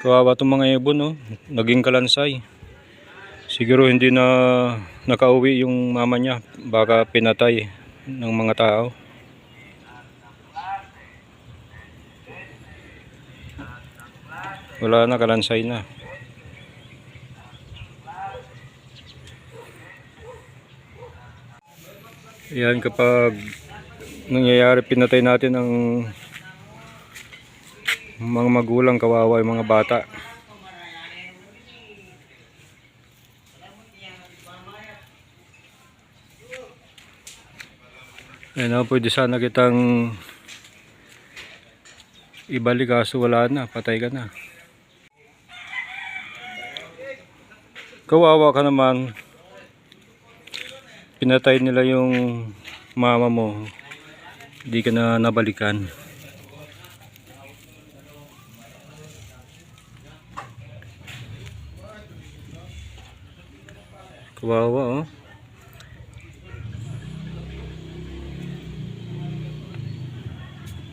Kawawa itong mga ibon, oh. Naging kalansay. Siguro hindi na nakauwi yung mama niya. Baka pinatay ng mga tao. Wala na, kalansay na. Yan, kapag nangyayari pinatay natin ang mga magulang, kawawa yung mga bata. Ayun, pwede sana kitang ibalik, kaso wala na, patay ka na. Kawawa ka naman. Pinatay nila yung mama mo, hindi ka na nabalikan. Kawawa, oh.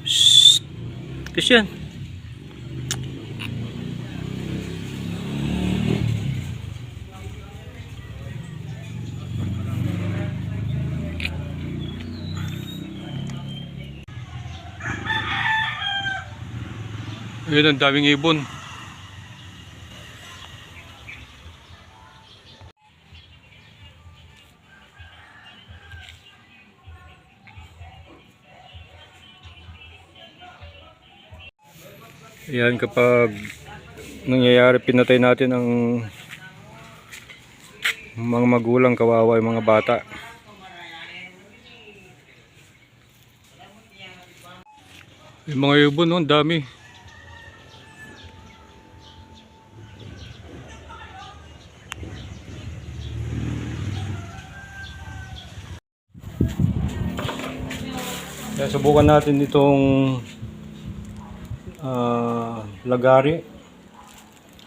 Shhh. Christian. Ayun, ang daming ibon. Ayan, kapag nangyayari pinatay natin ang mga magulang, kawawa yung mga bata. Yung mga ibon, no, ang dami. Kaya subukan natin itong lagari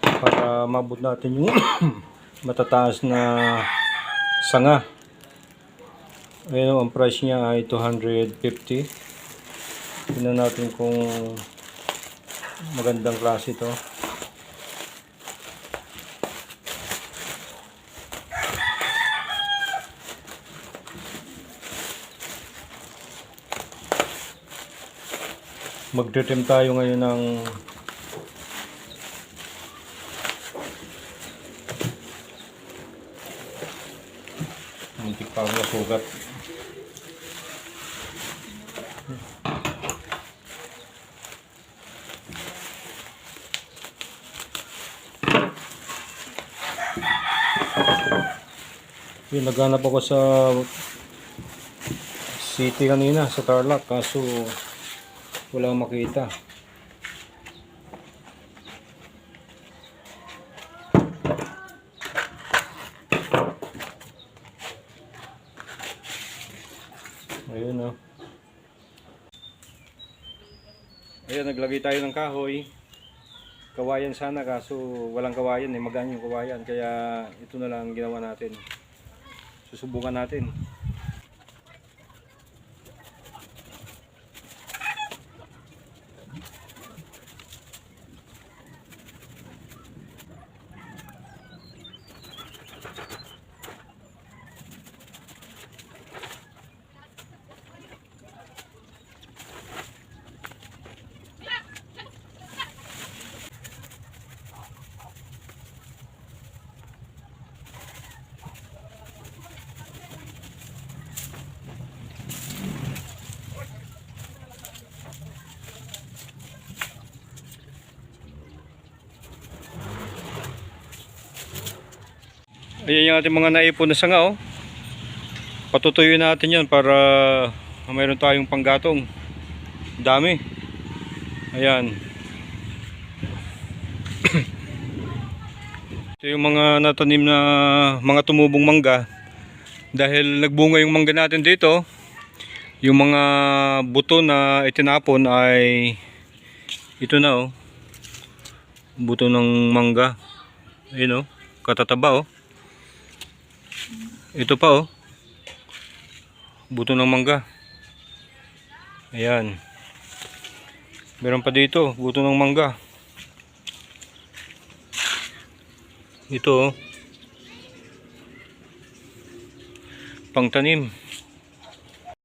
para mabot natin yung matataas na sanga. Ayun, ang price niya ay 250. Tingnan natin kung magandang klase ito. Magte-trim tayo ngayon ng muntik pa akong nasugat. Yung naghanap ako sa city kanina, sa Tarlac, kaso walang makita. Ayun, oh. Ayun, naglagay tayo ng kahoy. Kawayan sana, kaso walang kawayan, magaan yung kawayan, kaya ito na lang ginawa natin. Susubukan natin. Ayan yung ating mga naipon na sanga, oh. Patutuyuin natin yan para mayroon tayong panggatong. Dami. Ayan. Ito yung mga natanim na mga tumubong mangga. Dahil nagbunga yung mangga natin dito, yung mga buto na itinapon ay ito na, oh. Buto ng mangga. Ayun, oh. Katataba, oh. Ito pa, oh. Buto ng mangga. Ayan. Meron pa dito, buto ng mangga. Ito, oh. Pangtanim.